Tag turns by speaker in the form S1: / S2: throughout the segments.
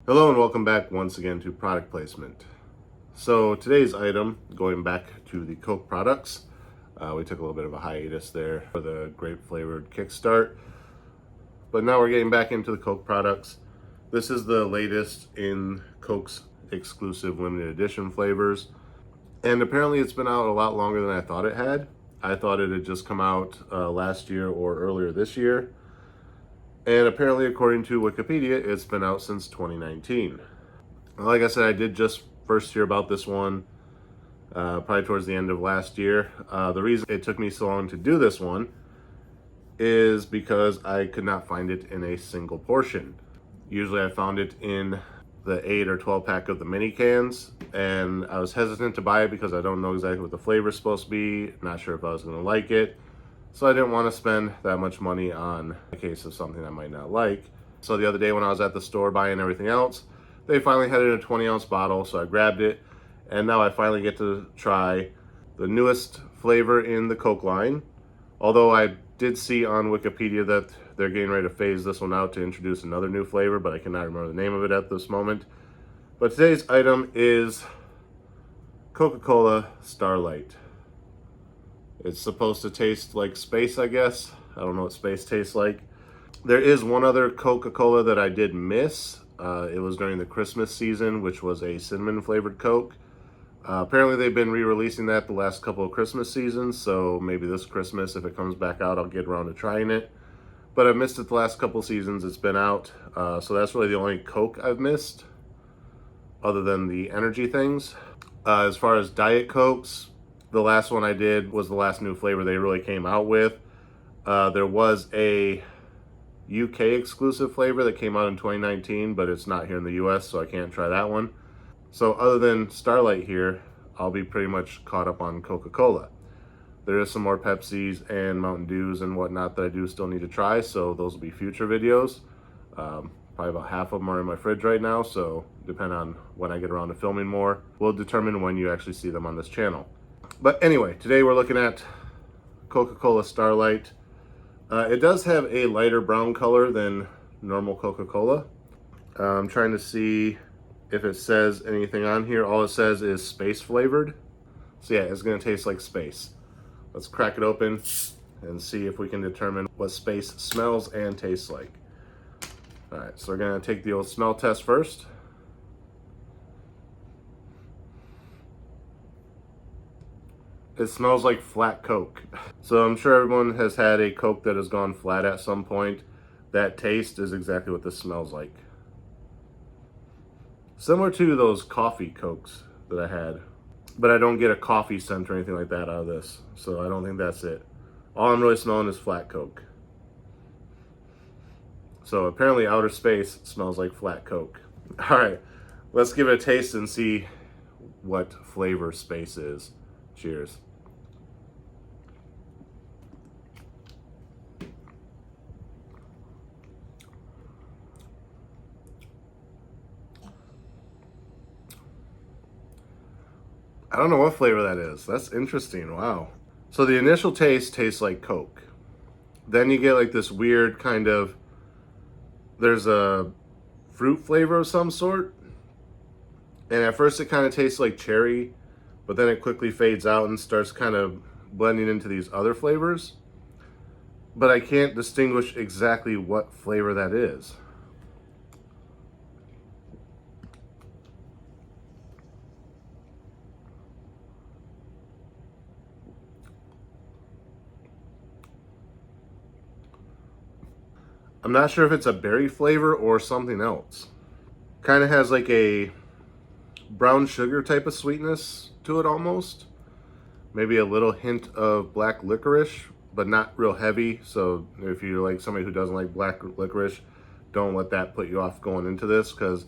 S1: Hello and welcome back once again to product placement. So today's item, going back to the Coke products, we took a little bit of a hiatus there for the grape flavored kickstart, but now we're getting back into the Coke products. This is the latest in Coke's exclusive limited edition flavors, and apparently it's been out a lot longer than I thought it had. I thought it had just come out last year or earlier this year. And apparently, according to Wikipedia, it's been out since 2019. Like I said, I did just first hear about this one probably towards the end of last year. The reason it took me so long to do this one is because I could not find it in a single portion. Usually I found it in the 8 or 12 pack of the mini cans, and I was hesitant to buy it because I don't know exactly what the flavor is supposed to be, not sure if I was going to like it. So I didn't want to spend that much money on a case of something I might not like. So the other day when I was at the store buying everything else, they finally had it in a 20-ounce bottle, so I grabbed it. And now I finally get to try the newest flavor in the Coke line. Although I did see on Wikipedia that they're getting ready to phase this one out to introduce another new flavor, but I cannot remember the name of it at this moment. But today's item is Coca-Cola Starlight. It's supposed to taste like space, I guess. I don't know what space tastes like. There is one other Coca-Cola that I did miss. It was during the Christmas season, which was a cinnamon flavored Coke. Apparently they've been re-releasing that the last couple of Christmas seasons, so maybe this Christmas, if it comes back out, I'll get around to trying it. But I've missed it the last couple seasons it's been out, so that's really the only Coke I've missed, other than the energy things. As far as Diet Cokes, the last one I did was the last new flavor they really came out with. There was a UK exclusive flavor that came out in 2019, but it's not here in the US, so I can't try that one. So other than Starlight here, I'll be pretty much caught up on Coca-Cola. There is some more Pepsis and Mountain Dews and whatnot that I do still need to try, so those will be future videos. Probably about half of them are in my fridge right now, so depending on when I get around to filming more, will determine when you actually see them on this channel. But anyway, today we're looking at Coca-Cola Starlight. It does have a lighter brown color than normal Coca-Cola. I'm trying to see if it says anything on here. All it says is space flavored. So yeah, it's going to taste like space. Let's crack it open and see if we can determine what space smells and tastes like. All right, so we're going to take the old smell test first. It smells like flat Coke. So I'm sure everyone has had a Coke that has gone flat at some point. That taste is exactly what this smells like. Similar to those coffee Cokes that I had. But I don't get a coffee scent or anything like that out of this. So I don't think that's it. All I'm really smelling is flat Coke. So apparently outer space smells like flat Coke. All right, let's give it a taste and see what flavor space is. Cheers. I don't know what flavor that is. That's interesting. Wow. So the initial taste tastes like Coke. Then you get like this weird kind of, there's a fruit flavor of some sort. And at first it kind of tastes like cherry, but then it quickly fades out and starts kind of blending into these other flavors. But I can't distinguish exactly what flavor that is. I'm not sure if it's a berry flavor or something else. Kind of has like a brown sugar type of sweetness to it almost. Maybe a little hint of black licorice, but not real heavy. So if you're like somebody who doesn't like black licorice, don't let that put you off going into this, because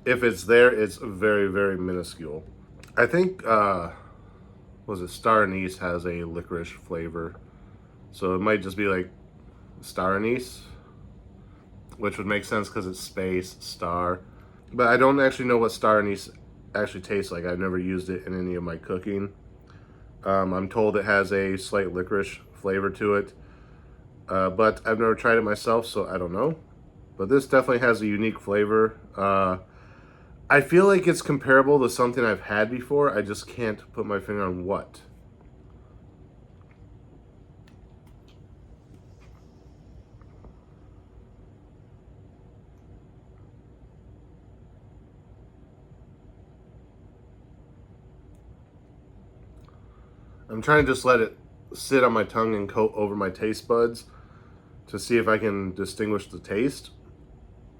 S1: if it's there, it's very, very minuscule. I think, was it Star Anise has a licorice flavor. So it might just be like Star Anise, which would make sense because it's space, star. But I don't actually know what Star Anise actually tastes like. I've never used it in any of my cooking. I'm told it has a slight licorice flavor to it, but I've never tried it myself, so I don't know. but this definitely has a unique flavor. I feel like it's comparable to something I've had before. I just can't put my finger on what. I'm trying to just let it sit on my tongue and coat over my taste buds to see if I can distinguish the taste.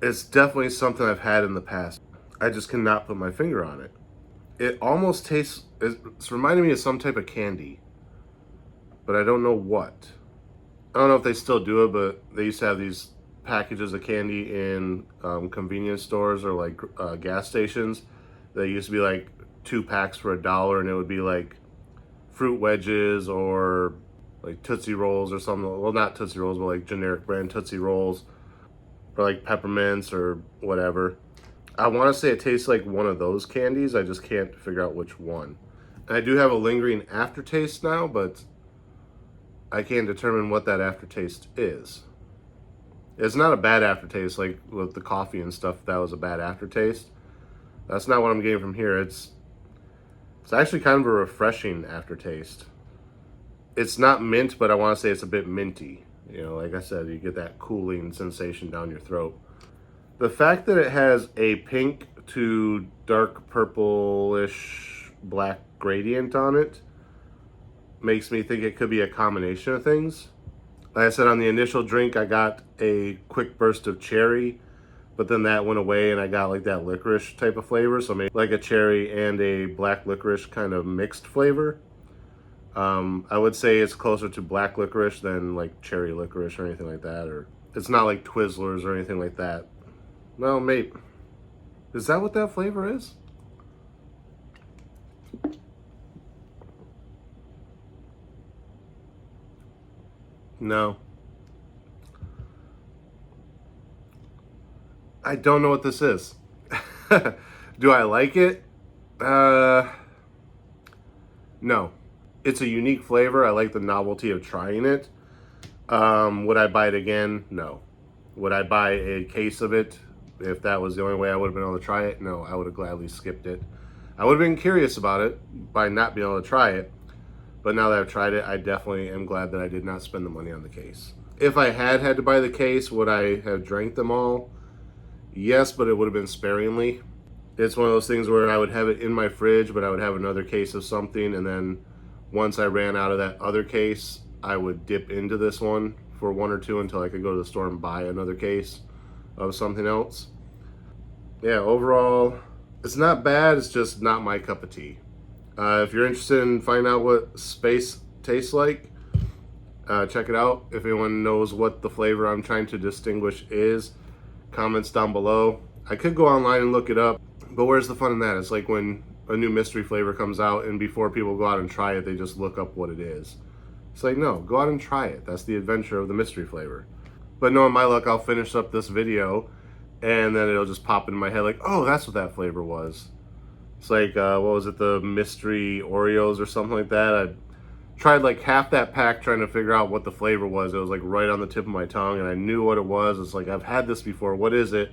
S1: It's definitely something I've had in the past. I just cannot put my finger on it. It almost tastes, it's reminding me of some type of candy, but I don't know what. I don't know if they still do it, but they used to have these packages of candy in convenience stores or like gas stations. They used to be like 2 packs for $1, and it would be like fruit wedges or like Tootsie Rolls or something. Well, not Tootsie Rolls, but like generic brand Tootsie Rolls, or like peppermints or whatever. I want to say it tastes like one of those candies. I just can't figure out which one. I do have a lingering aftertaste now, but I can't determine what that aftertaste is. It's not a bad aftertaste, like with the coffee and stuff, that was a bad aftertaste. That's not what I'm getting from here. It's actually kind of a refreshing aftertaste. It's not mint, but I want to say it's a bit minty. You know, like I said, you get that cooling sensation down your throat. The fact that it has a pink to dark purplish black gradient on it makes me think it could be a combination of things. Like I said, on the initial drink, I got a quick burst of cherry, but then that went away and I got like that licorice type of flavor. So maybe like a cherry and a black licorice kind of mixed flavor. I would say it's closer to black licorice than like cherry licorice or anything like that. Or it's not like Twizzlers or anything like that. Well, maybe. Is that what that flavor is? No. I don't know what this is. Do I like it? No. It's a unique flavor. I like the novelty of trying it. Would I buy it again? No. Would I buy a case of it if that was the only way I would have been able to try it? No, I would have gladly skipped it. I would have been curious about it by not being able to try it. But now that I've tried it, I definitely am glad that I did not spend the money on the case. If I had to buy the case, would I have drank them all? Yes, but it would have been sparingly. It's one of those things where I would have it in my fridge, but I would have another case of something, and then once I ran out of that other case, I would dip into this one for 1 or 2 until I could go to the store and buy another case of something else. Yeah, overall, it's not bad, it's just not my cup of tea. If you're interested in finding out what space tastes like, check it out. If anyone knows what the flavor I'm trying to distinguish is, comments down below. I could go online and look it up, but where's the fun in that? It's like when a new mystery flavor comes out and before people go out and try it, they just look up what it is. It's like, no, go out and try it. That's the adventure of the mystery flavor. But knowing my luck, I'll finish up this video and then it'll just pop into my head like, oh, that's what that flavor was. It's like, what was it, the mystery Oreos or something like that? I tried like half that pack trying to figure out what the flavor was. It was like right on the tip of my tongue and I knew what it was. It's like, I've had this before, what is it?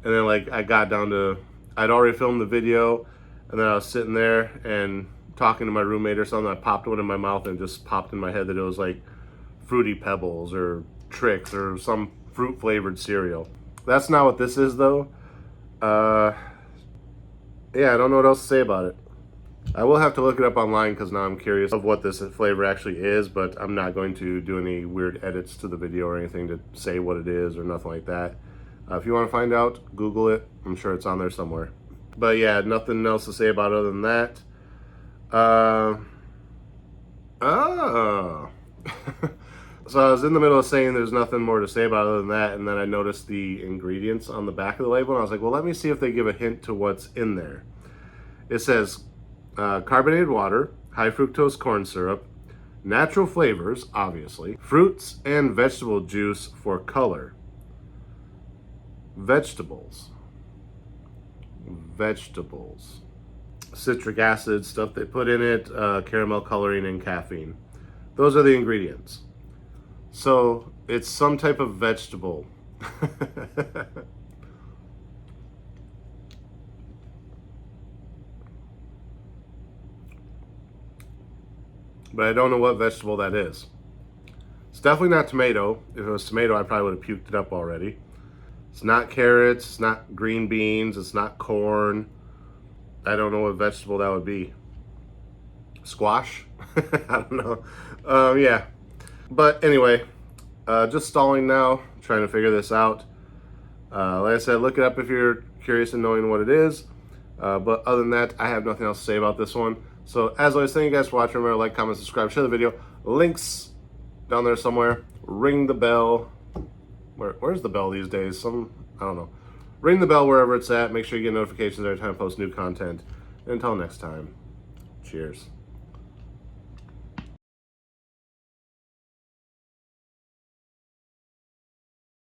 S1: And then like I got down to, I'd already filmed the video and then I was sitting there and talking to my roommate or something. I popped one in my mouth and it just popped in my head that it was like Fruity Pebbles or Trix or some fruit flavored cereal. That's not what this is though. Yeah, I don't know what else to say about it. I will have to look it up online because now I'm curious of what this flavor actually is, but I'm not going to do any weird edits to the video or anything to say what it is or nothing like that. If you want to find out, Google it. I'm sure it's on there somewhere. But yeah, nothing else to say about it other than that. So I was in the middle of saying there's nothing more to say about it other than that, and then I noticed the ingredients on the back of the label, and I was like, well, let me see if they give a hint to what's in there. It says carbonated water, high fructose corn syrup, natural flavors, obviously, fruits and vegetable juice for color. Vegetables. Citric acid, stuff they put in it, caramel coloring, and caffeine. Those are the ingredients. So it's some type of vegetable. But I don't know what vegetable that is. It's definitely not tomato. If it was tomato, I probably would have puked it up already. It's not carrots, it's not green beans, it's not corn. I don't know what vegetable that would be. Squash? I don't know. Yeah. But anyway, just stalling now, trying to figure this out. Like I said, look it up if you're curious in knowing what it is. But other than that, I have nothing else to say about this one. So as always, thank you guys for watching. Remember to like, comment, subscribe, share the video. Links down there somewhere. Ring the bell. Where's the bell these days? I don't know. Ring the bell wherever it's at. Make sure you get notifications every time I post new content. And until next time, cheers.